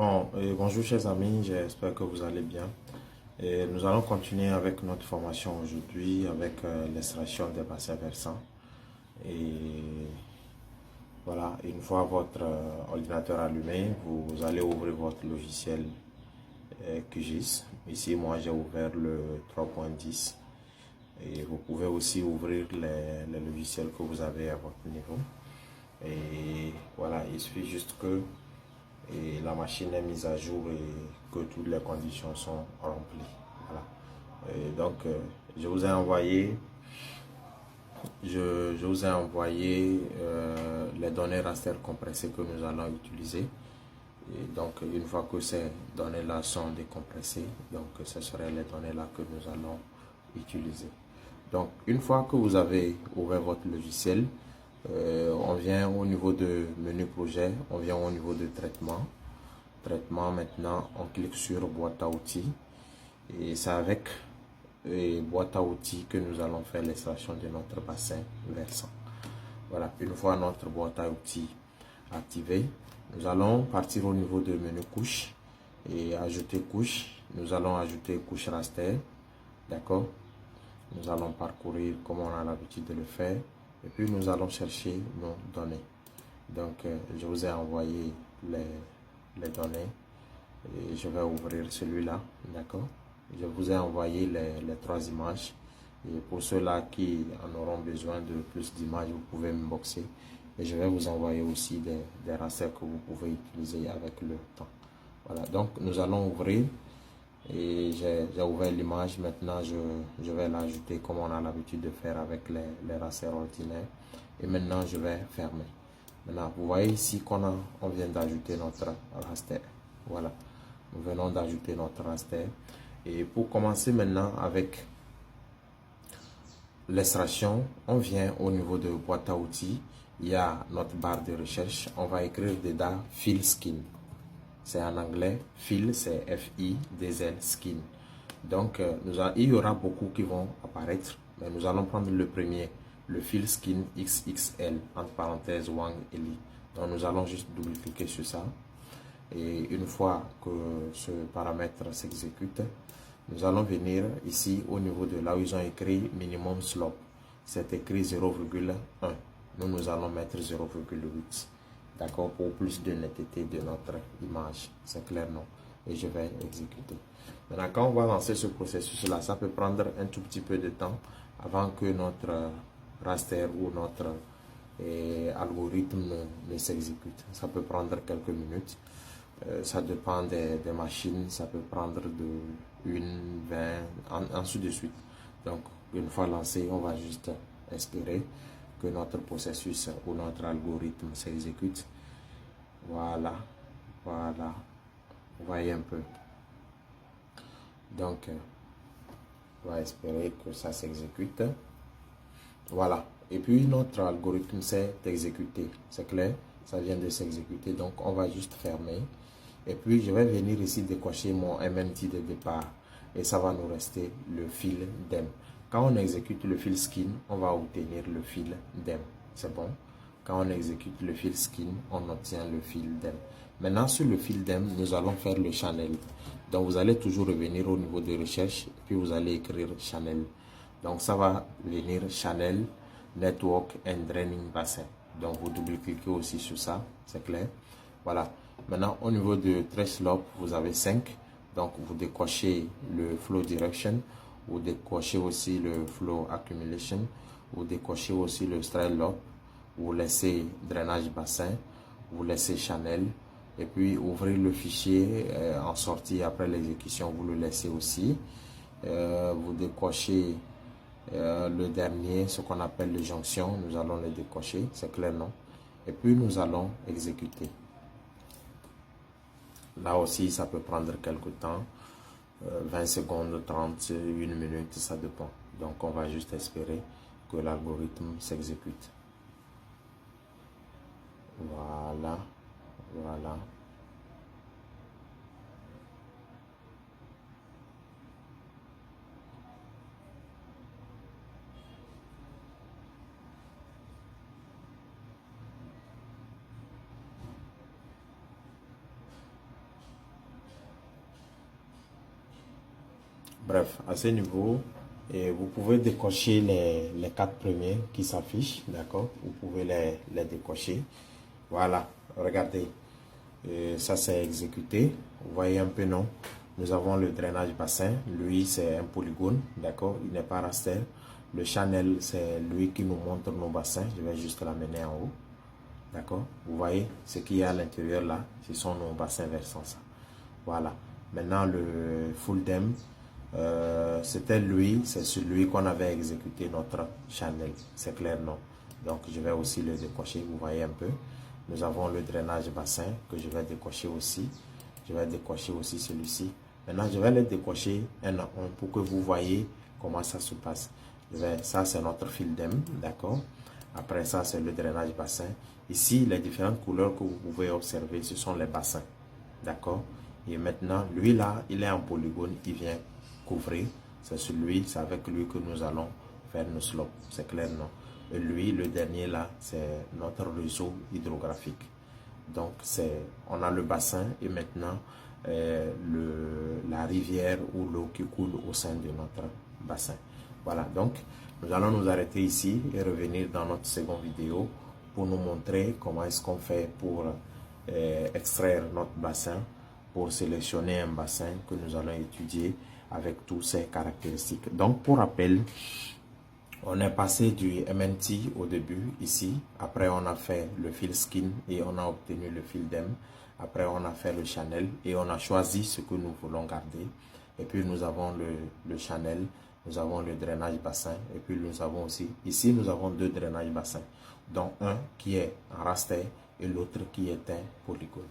Bonjour chers amis, j'espère que vous allez bien. Et nous allons continuer avec notre formation aujourd'hui avec l'extraction des bassins versants. Et voilà, une fois votre ordinateur allumé, vous allez ouvrir votre logiciel QGIS. Ici, moi j'ai ouvert le 3.10 et vous pouvez aussi ouvrir les logiciels que vous avez à votre niveau. Et voilà, il suffit juste que la machine est mise à jour et que toutes les conditions sont remplies. Voilà. Et donc, je vous ai envoyé, je vous ai envoyé les données raster compressées que nous allons utiliser. Et donc, une fois que ces données-là sont décompressées, donc ce seraient les données-là que nous allons utiliser. Donc, une fois que vous avez ouvert votre logiciel, on vient au niveau de menu projet, on vient au niveau de traitement. Traitement, maintenant, on clique sur boîte à outils. Et c'est avec boîte à outils que nous allons faire l'extraction de notre bassin versant. Voilà, une fois notre boîte à outils activée, nous allons partir au niveau de menu couche et ajouter couche. Nous allons ajouter couche raster. D'accord? Nous allons parcourir comme on a l'habitude de le faire. Et puis nous allons chercher nos données. Donc je vous ai envoyé les données. Et je vais ouvrir celui-là. D'accord? Je vous ai envoyé les trois images. Et pour ceux-là qui en auront besoin de plus d'images, vous pouvez m'inboxer. Et je vais vous envoyer aussi des racers que vous pouvez utiliser avec le temps. Voilà, donc nous allons ouvrir. Et j'ai ouvert l'image. Maintenant, je vais l'ajouter comme on a l'habitude de faire avec les racers ordinaires. Et maintenant, je vais fermer. Maintenant, vous voyez ici on vient d'ajouter notre raster. Voilà, nous venons d'ajouter notre raster. Et pour commencer maintenant avec l'extraction, on vient au niveau de boîte à outils. Il y a notre barre de recherche. On va écrire dedans Fill Skin. C'est en anglais. Fill, c'est F-I-D-L, Skin. Donc, il y aura beaucoup qui vont apparaître. Mais nous allons prendre le premier, le Fill Skin XXL, entre parenthèses Wang Eli. Donc, nous allons juste double-cliquer sur ça. Et une fois que ce paramètre s'exécute, nous allons venir ici au niveau de là où ils ont écrit minimum slope. C'est écrit 0,1. Nous allons mettre 0,8. D'accord, pour plus de netteté de notre image. C'est clair, non? Et je vais exécuter. Maintenant, quand on va lancer ce processus-là, ça peut prendre un tout petit peu de temps avant que notre raster ou notre algorithme ne s'exécute. Ça peut prendre quelques minutes. Ça dépend des machines. Ça peut prendre de 1, 20, ainsi de suite. Donc, une fois lancé, on va juste espérer que notre processus ou notre algorithme s'exécute. Voilà, voilà, vous voyez un peu. Donc, on va espérer que ça s'exécute. Voilà, et puis notre algorithme s'est exécuté, c'est clair, ça vient de s'exécuter. Donc, on va juste fermer. Et puis, je vais venir ici décocher mon MNT de départ. Et ça va nous rester le fil DEM. Quand on exécute le fil skin, on va obtenir le fil DEM. C'est bon? Quand on exécute le fil skin, on obtient le fil DEM. Maintenant, sur le fil DEM, nous allons faire le channel. Donc, vous allez toujours revenir au niveau de recherche, puis vous allez écrire channel. Donc, ça va venir channel, network and draining bassin. Donc, vous double-cliquez aussi sur ça, c'est clair? Voilà. Maintenant, au niveau de trace slope, vous avez 5. Donc, vous décochez le flow direction. Vous décochez aussi le flow accumulation. Vous décochez aussi le stride loop. Vous laissez drainage bassin. Vous laissez channel. Et puis, ouvrez le fichier en sortie après l'exécution. Vous le laissez aussi. Vous décochez le dernier, ce qu'on appelle le jonction. Nous allons le décocher. C'est clair, non? Et puis, nous allons exécuter. Là aussi, ça peut prendre quelques temps, 20 secondes, 30, 1 minute, ça dépend. Donc, on va juste espérer que l'algorithme s'exécute. Voilà, voilà. Bref, à ce niveau, et vous pouvez décocher les 4 premiers qui s'affichent, d'accord? Vous pouvez les décocher. Voilà, regardez. Ça c'est exécuté. Vous voyez un peu, non? Nous avons le drainage bassin. Lui, c'est un polygone, d'accord? Il n'est pas raster. Le channel, c'est lui qui nous montre nos bassins. Je vais juste l'amener en haut. D'accord? Vous voyez ce qu'il y a à l'intérieur là? Ce sont nos bassins versant ça. Voilà. Maintenant, le full dam, c'était lui, c'est celui qu'on avait exécuté notre channel. C'est clair, non? Donc, je vais aussi le décocher. Vous voyez un peu. Nous avons le drainage bassin que je vais décocher aussi. Je vais décocher aussi celui-ci. Maintenant, je vais les décocher un à un pour que vous voyez comment ça se passe. Ça, c'est notre fil d'em, d'accord? Après ça, c'est le drainage bassin. Ici, les différentes couleurs que vous pouvez observer, ce sont les bassins, d'accord? Et maintenant, lui là, il est en polygone, il vient couvrir. C'est avec lui que nous allons faire nos slopes. C'est clair, non? Et lui, le dernier là, c'est notre réseau hydrographique. Donc, on a le bassin et maintenant la rivière ou l'eau qui coule au sein de notre bassin. Voilà, donc nous allons nous arrêter ici et revenir dans notre seconde vidéo pour nous montrer comment est-ce qu'on fait pour extraire notre bassin, pour sélectionner un bassin que nous allons étudier avec toutes ses caractéristiques. Donc, pour rappel, on est passé du MNT au début ici. Après, on a fait le fil skin et on a obtenu le fil dem. Après, on a fait le channel et on a choisi ce que nous voulons garder. Et puis, nous avons le channel, nous avons le drainage bassin. Et puis, nous avons aussi, ici, nous avons 2 drainages bassins, dont un qui est en raster et l'autre qui est un polygone.